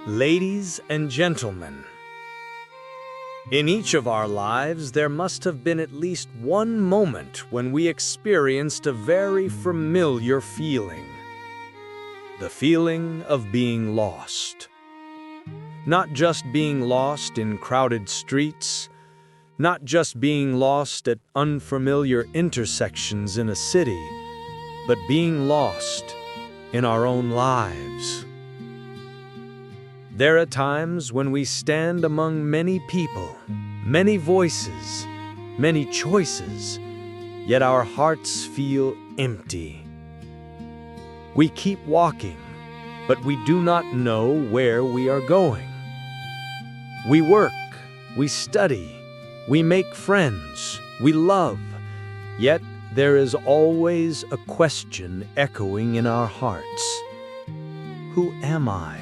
Ladies and gentlemen, in each of our lives there must have been at least one moment when we experienced a very familiar feeling. The feeling of being lost. Not just being lost in crowded streets, not just being lost at unfamiliar intersections in a city, but being lost in our own lives. There are times when we stand among many people, many voices, many choices, yet our hearts feel empty. We keep walking, but we do not know where we are going. We work, we study, we make friends, we love, yet there is always a question echoing in our hearts. Who am I?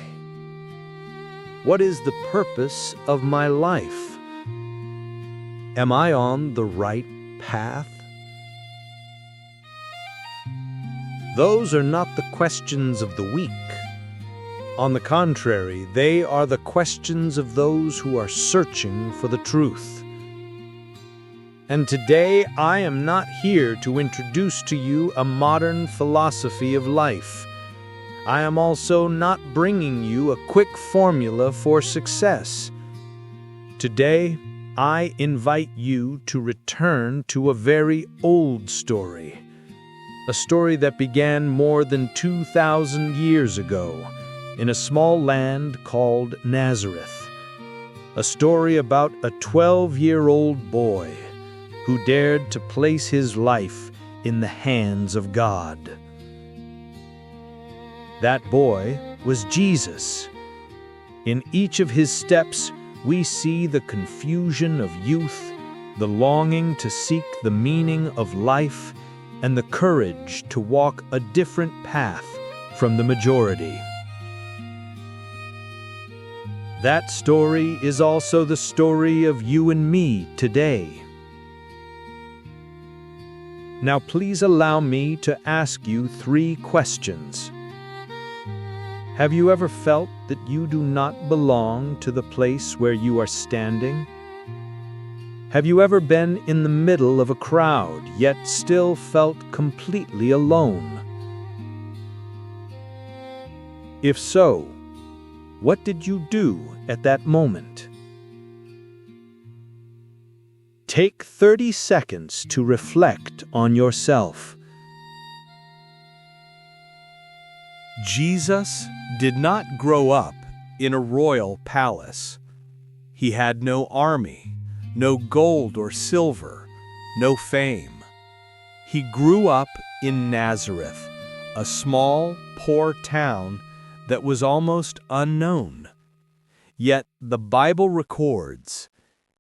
What is the purpose of my life? Am I on the right path? Those are not the questions of the weak. On the contrary, they are the questions of those who are searching for the truth. And today I am not here to introduce to you a modern philosophy of life. I am also not bringing you a quick formula for success. Today, I invite you to return to a very old story. A story that began more than 2,000 years ago in a small land called Nazareth. A story about a 12-year-old boy who dared to place his life in the hands of God. That boy was Jesus. In each of his steps, we see the confusion of youth, the longing to seek the meaning of life, and the courage to walk a different path from the majority. That story is also the story of you and me today. Now please allow me to ask you 3 questions. Have you ever felt that you do not belong to the place where you are standing? Have you ever been in the middle of a crowd, yet still felt completely alone? If so, what did you do at that moment? Take 30 seconds to reflect on yourself. Jesus did not grow up in a royal palace. He had no army, no gold or silver, no fame. He grew up in Nazareth, a small, poor town that was almost unknown. Yet the Bible records,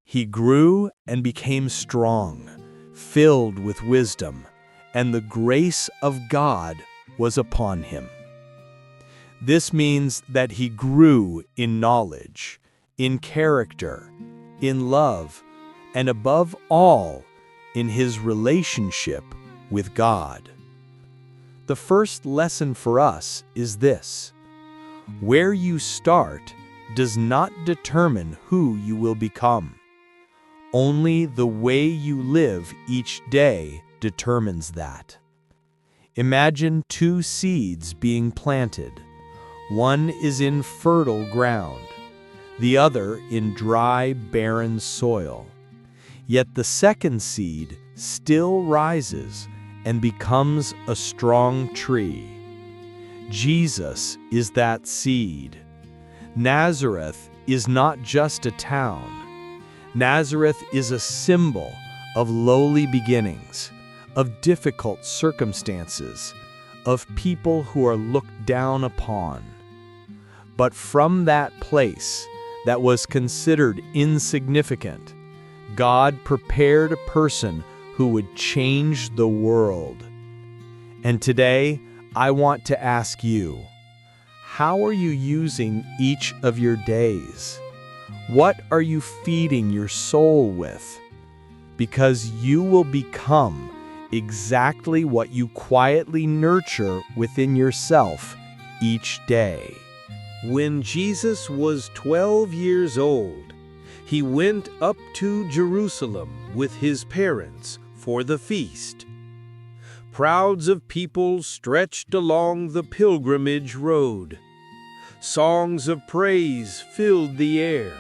he grew and became strong, filled with wisdom, and the grace of God was upon him. This means that he grew in knowledge, in character, in love, and above all, in his relationship with God. The first lesson for us is this: where you start does not determine who you will become. Only the way you live each day determines that. Imagine 2 seeds being planted. One is in fertile ground, the other in dry, barren soil. Yet the second seed still rises and becomes a strong tree. Jesus is that seed. Nazareth is not just a town. Nazareth is a symbol of lowly beginnings, of difficult circumstances, of people who are looked down upon. But from that place that was considered insignificant, God prepared a person who would change the world. And today, I want to ask you, how are you using each of your days? What are you feeding your soul with? Because you will become exactly what you quietly nurture within yourself each day. When Jesus was 12 years old, he went up to Jerusalem with his parents for the feast. Crowds of people stretched along the pilgrimage road. Songs of praise filled the air.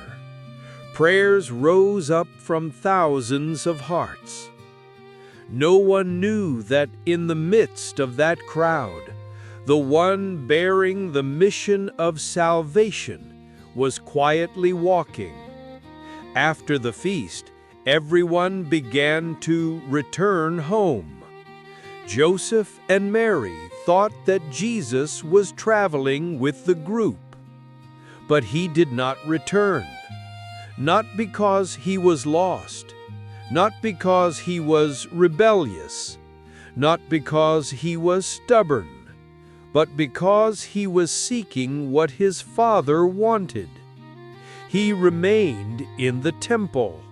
Prayers rose up from thousands of hearts. No one knew that in the midst of that crowd, the one bearing the mission of salvation was quietly walking. After the feast, everyone began to return home. Joseph and Mary thought that Jesus was traveling with the group. But he did not return, not because he was lost, not because he was rebellious, not because he was stubborn, but because he was seeking what his Father wanted. He remained in the temple.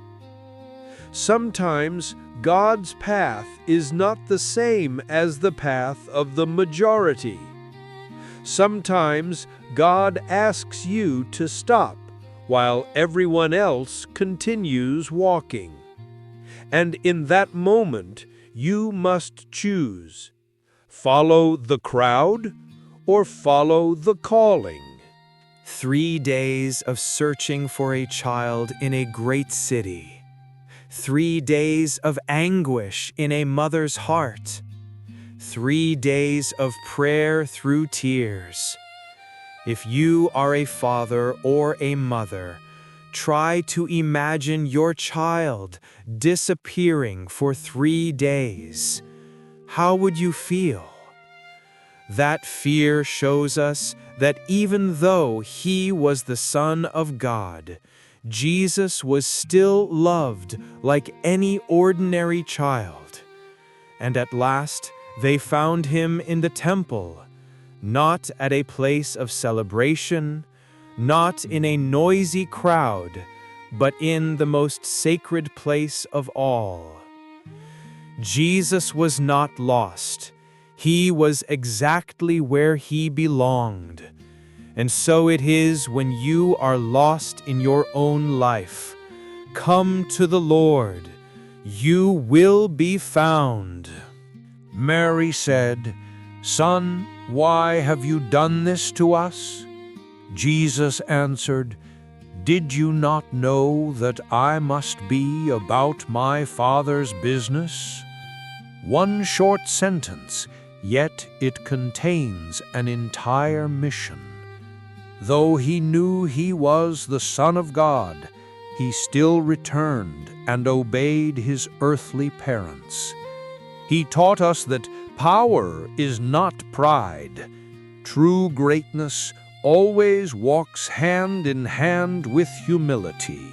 Sometimes God's path is not the same as the path of the majority. Sometimes God asks you to stop while everyone else continues walking. And in that moment, you must choose: follow the crowd or follow the calling. 3 days of searching for a child in a great city. 3 days of anguish in a mother's heart. 3 days of prayer through tears. If you are a father or a mother, try to imagine your child disappearing for 3 days. How would you feel? That fear shows us that even though he was the Son of God, Jesus was still loved like any ordinary child. And at last, they found him in the temple, not at a place of celebration, not in a noisy crowd, but in the most sacred place of all. Jesus was not lost. He was exactly where he belonged. And so it is when you are lost in your own life. Come to the Lord. You will be found. Mary said, "Son, why have you done this to us?" Jesus answered, "Did you not know that I must be about my Father's business?" One short sentence, yet it contains an entire mission. Though he knew he was the Son of God, he still returned and obeyed his earthly parents. He taught us that power is not pride. True greatness always walks hand in hand with humility.